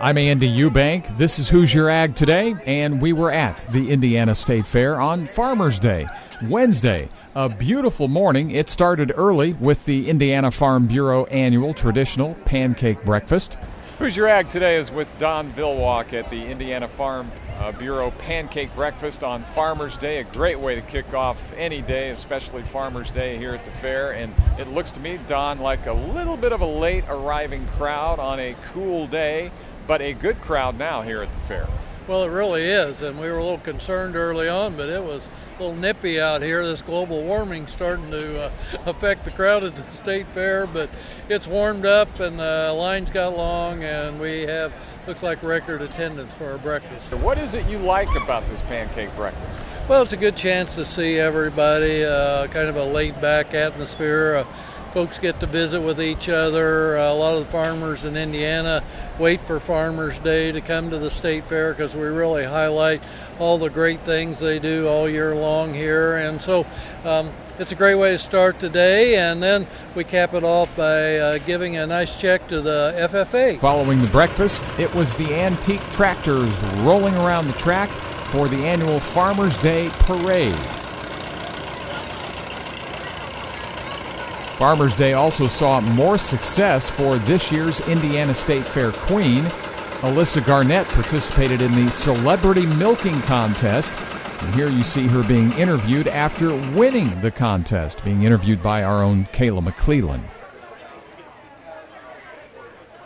I'm Andy Eubank. This is Who's Your Ag Today, and we were at the Indiana State Fair on Farmers Day, Wednesday. A beautiful morning. It started early with the Indiana Farm Bureau annual traditional pancake breakfast. Who's Your Ag Today is with Don Vilwalk at the Indiana Farm Bureau Pancake Breakfast on Farmers Day. A great way to kick off any day, especially Farmers Day here at the fair. And it looks to me, Don, like a little bit of a late arriving crowd on a cool day, but a good crowd now here at the fair. Well, it really is, and we were a little concerned early on, but it was a little nippy out here. This global warming starting to affect the crowd at the state fair, but it's warmed up and the lines got long, and we have, looks like, record attendance for our breakfast. What is it you like about this pancake breakfast? Well, it's a good chance to see everybody, kind of a laid-back atmosphere. Folks get to visit with each other. A lot of the farmers in Indiana wait for Farmers Day to come to the state fair because we really highlight all the great things they do all year long here. And so it's a great way to start the day, and then we cap it off by giving a nice check to the FFA. Following the breakfast, it was the antique tractors rolling around the track for the annual Farmers Day Parade. Farmers Day also saw more success for this year's Indiana State Fair queen. Alyssa Garnett participated in the Celebrity Milking Contest. And here you see her being interviewed after winning the contest, being interviewed by our own Kayla McClelland.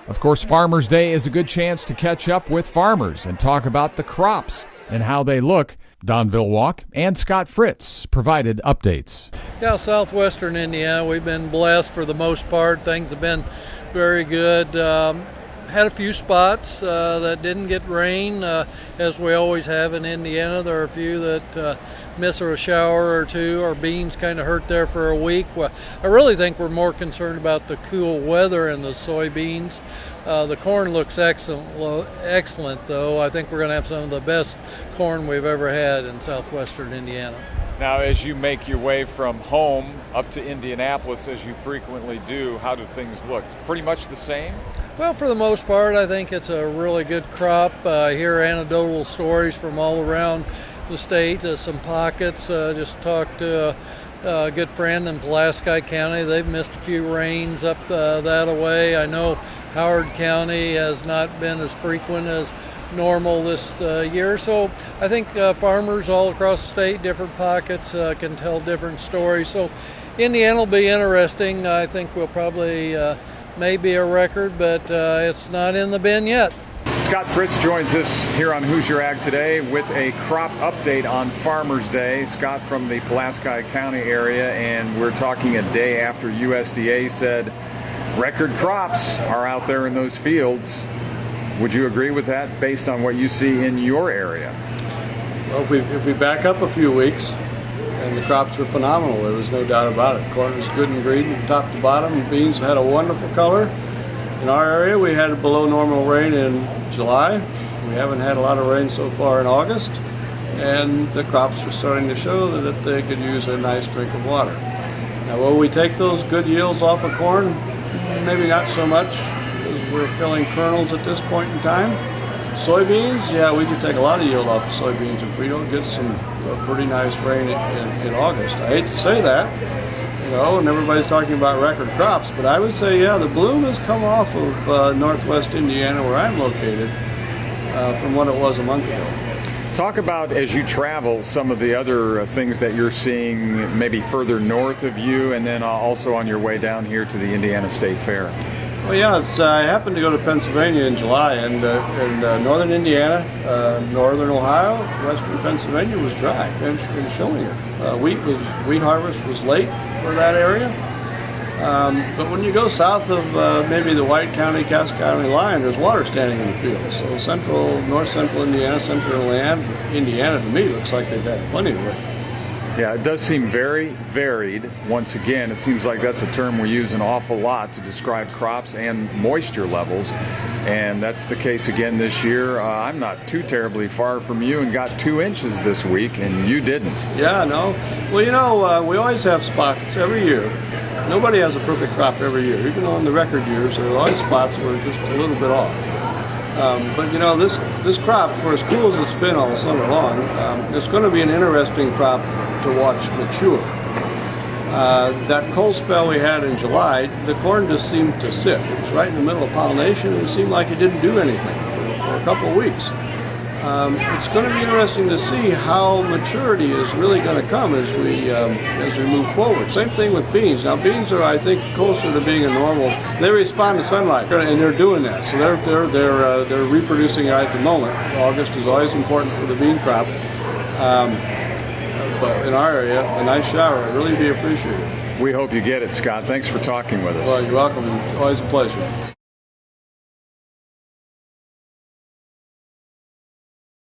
Of course, Farmers Day is a good chance to catch up with farmers and talk about the crops and how they look. Don Vilwalk and Scott Fritz provided updates. Yeah, southwestern Indiana, we've been blessed for the most part. Things have been very good. Had a few spots that didn't get rain, as we always have in Indiana. There are a few that miss a shower or two. Our beans kind of hurt there for a week. Well, I really think we're more concerned about the cool weather and the soybeans. The corn looks excellent, though. I think we're going to have some of the best corn we've ever had in southwestern Indiana. Now, as you make your way from home up to Indianapolis, as you frequently do, how do things look? Pretty much the same? Well, for the most part, I think it's a really good crop. Hear anecdotal stories from all around the state, some pockets. Just talked to a good friend in Pulaski County. They've missed a few rains up that way. I know Howard County has not been as frequent as normal this year. So I think farmers all across the state, different pockets, can tell different stories. So Indiana will be interesting. I think we'll probably maybe a record, but it's not in the bin yet. Scott Fritz joins us here on Who's Your Ag Today with a crop update on Farmers Day. Scott from the Pulaski County area, and we're talking a day after USDA said record crops are out there in those fields. Would you agree with that based on what you see in your area? Well, if we back up a few weeks, and the crops were phenomenal, there was no doubt about it. Corn was good and green from top to bottom. Beans had a wonderful color. In our area, we had below normal rain in July. We haven't had a lot of rain so far in August, and the crops were starting to show that they could use a nice drink of water. Now, will we take those good yields off of corn? Maybe not so much, because we're filling kernels at this point in time. Soybeans, yeah, we could take a lot of yield off of soybeans if we don't get some pretty nice rain in August. I hate to say that, and everybody's talking about record crops, but I would say, yeah, the bloom has come off of northwest Indiana, where I'm located, from what it was a month ago. Talk about, as you travel, some of the other things that you're seeing maybe further north of you, and then also on your way down here to the Indiana State Fair. Well, yeah, I happened to go to Pennsylvania in July, and northern Indiana, northern Ohio, western Pennsylvania was dry and showing it. Wheat harvest was late for that area. But when you go south of maybe the White County, Cass County line, there's water standing in the fields. So north central Indiana, central Indiana, to me, looks like they've had plenty of rain. Yeah, it does seem very varied. Once again, it seems like that's a term we use an awful lot to describe crops and moisture levels. And that's the case again this year. I'm not too terribly far from you and got 2 inches this week, and you didn't. Yeah, no. Well, we always have spots every year. Nobody has a perfect crop every year. Even on the record years, there are always spots where it's just a little bit off. But you know, this crop, for as cool as it's been all summer long, it's going to be an interesting crop to watch mature. That cold spell we had in July, the corn just seemed to sit. It was right in the middle of pollination, and it seemed like it didn't do anything for a couple of weeks. It's going to be interesting to see how maturity is really going to come as we move forward. Same thing with beans. Now, beans are, I think, closer to being a normal. They respond to sunlight, and they're doing that. So they're reproducing right at the moment. August is always important for the bean crop. But in our area, a nice shower would really be appreciated. We hope you get it, Scott. Thanks for talking with us. Well, you're welcome. It's always a pleasure.